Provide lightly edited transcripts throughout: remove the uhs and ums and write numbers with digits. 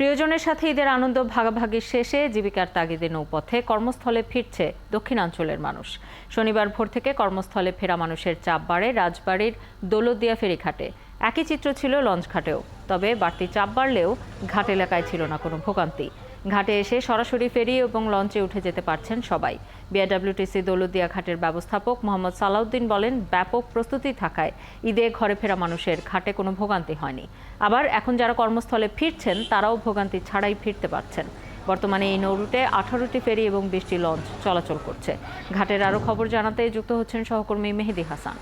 প্রিয়জনের সাথে ঈদের আনন্দ ভাগাভাগি শেষে জীবিকার তাগিদে নৌপথে কর্মস্থলে ফিরছে দক্ষিণাঞ্চলের মানুষ। শনিবার ভোর থেকে কর্মস্থলে ফেরা মানুষের চাপ বাড়ে রাজবাড়ীর দৌলতদিয়া ফেরিঘাটে। একই চিত্র ছিল লঞ্চঘাটেও। তবে বাড়তি চাপ বাড়লেও ঘাট এলাকায় ছিল না কোনো ভোগান্তি। ঘাটে এসে সরাসরি ফেরি এবং লঞ্চে উঠে যেতে পারছেন সবাই। বিআরডব্লিউটিসি দৌলতদিয়া ঘাটের ব্যবস্থাপক মোহাম্মদ সালাউদ্দিন বলেন, ব্যাপক প্রস্তুতি থাকায় ঈদে ঘরে ফেরা মানুষের ঘাটে কোনো ভোগান্তি হয়নি। আবার এখন যারা কর্মস্থলে ফিরছেন তারাও ভোগান্তি ছাড়াই ফিরতে পারছেন। বর্তমানে এই নৌরুটে 18টি ফেরি এবং 20টি লঞ্চ চলাচল করছে। ঘাটের আরও খবর জানাতে যুক্ত হচ্ছেন সহকর্মী মেহেদি হাসান।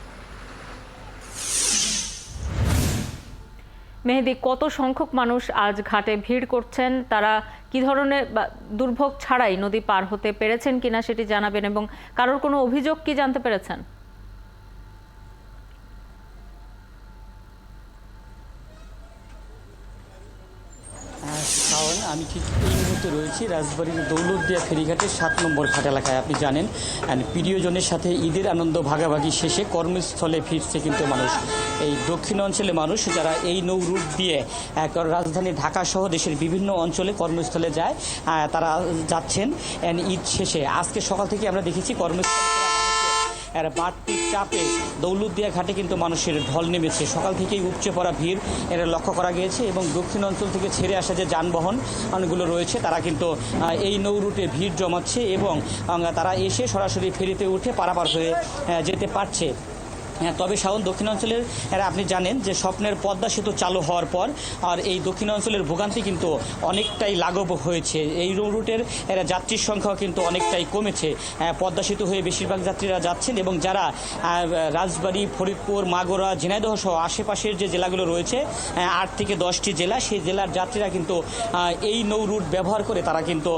মেহেদি, কত সংখ্যক মানুষ আজ ঘাটে ভিড় করছেন? তারা কি ধরনের দুর্ভোগ ছাড়াই নদী পার হতে পেরেছেন কিনা সেটি জানাবেন, এবং কারোর কোনো অভিযোগ কি জানতে পেরেছেন? আমি ঠিক এই মুহূর্তে রয়েছি রাজবাড়ীর দৌলতদিয়া ফেরিঘাটের 7 নম্বর ঘাট এলাকায়। আপনি জানেন, প্রিয়জনের সাথে ঈদের আনন্দ ভাগাভাগি শেষে কর্মস্থলে ফিরছে কিন্তু মানুষ। এই দক্ষিণ অঞ্চলে মানুষ যারা এই নৌ রুট দিয়ে রাজধানী ঢাকা সহ দেশের বিভিন্ন অঞ্চলে কর্মস্থলে যায়, তারা যাচ্ছেন ঈদ শেষে। আজকে সকাল থেকে আমরা দেখেছি কর্মস্থলে বাড়তি চাপে দৌলতদিয়া ঘাটে কিন্তু মানুষের ঢল নেমেছে। সকাল থেকেই উপচে পড়া ভিড় এরা লক্ষ্য করা গিয়েছে, এবং দক্ষিণ অঞ্চল থেকে ছেড়ে আসা যে যানবাহনগুলো রয়েছে তারা কিন্তু এই নৌ রুটে ভিড় জমাচ্ছে, এবং তারা এসে সরাসরি ফেরিতে উঠে পারাপার হয়ে যেতে পারছে। তবে শাওন, দক্ষিণাঞ্চলের আপনি জানেন যে স্বপ্নের পদ্মা সেতু চালু হওয়ার পর আর এই দক্ষিণাঞ্চলের ভোগান্তি কিন্তু অনেকটাই লাঘব হয়েছে। এই রুটের যাত্রীর সংখ্যাও কিন্তু অনেকটাই কমেছে। পদ্মা সেতু হয়ে বেশিরভাগ যাত্রীরা যাচ্ছেন, এবং যারা রাজবাড়ী, ফরিদপুর, মাগুরা, ঝিনাইদহ সহ আশেপাশের যে জেলাগুলো রয়েছে 8 থেকে 10টি জেলা, সেই জেলার যাত্রীরা কিন্তু এই নৌ রুট ব্যবহার করে তারা কিন্তু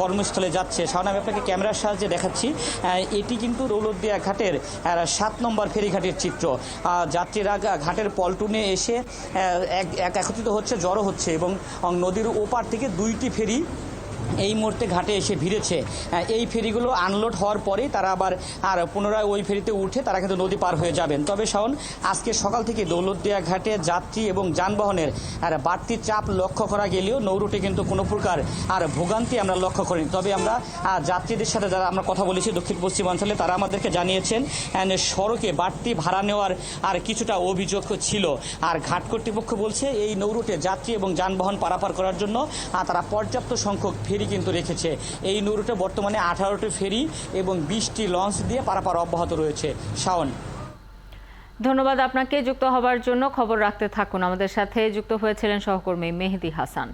কর্মস্থলে যাচ্ছে। শাওন, আমি আপনাকে ক্যামেরার সাহায্যে দেখাচ্ছি। এটি কিন্তু দৌলতদিয়া ঘাটের 7 নম্বর ফেরি ঘাটের চিত্র। যাত্রীরা ঘাটের পল্টনে এসে একত্রিত হচ্ছে, জড়ো হচ্ছে, এবং নদীর ওপার থেকে 2টি ফেরি এই মুহূর্তে ঘাটে এসে ভিড়েছে। এই ফেরিগুলো আনলোড হওয়ার পরেই তারা আবার পুনরায় ওই ফেরিতে উঠে তারা কিন্তু নদী পার হয়ে যাবেন। তবে শাওন, আজকে সকাল থেকে দৌলতদিয়া ঘাটে যাত্রী এবং যানবাহনের বাড়তি চাপ লক্ষ্য করা গেলেও নৌরুটে কিন্তু কোনো প্রকার ভোগান্তি আমরা লক্ষ্য করিনি। তবে আমরা যাত্রীদের সাথে যারা আমরা কথা বলেছি দক্ষিণ পশ্চিমাঞ্চলে, তারা আমাদেরকে জানিয়েছেন সড়কে বাড়তি ভাড়া নেওয়ার কিছুটা অভিযোগ ছিল। আর ঘাট কর্তৃপক্ষ বলছে এই নৌরুটে যাত্রী এবং যানবাহন পারাপার করার জন্য তারা পর্যাপ্ত সংখ্যক ফেরি কিন্তু রেখেছে। এই নৌরুটে বর্তমানে 18টি ফেরি এবং 20টি লঞ্চ দিয়ে পারাপার অব্যাহত রয়েছে। শাওন, ধন্যবাদ আপনাকে যুক্ত হবার জন্য। খবর রাখতে থাকুন। আমাদের সাথে যুক্ত হয়েছিলেন সহকর্মী মেহেদি হাসান।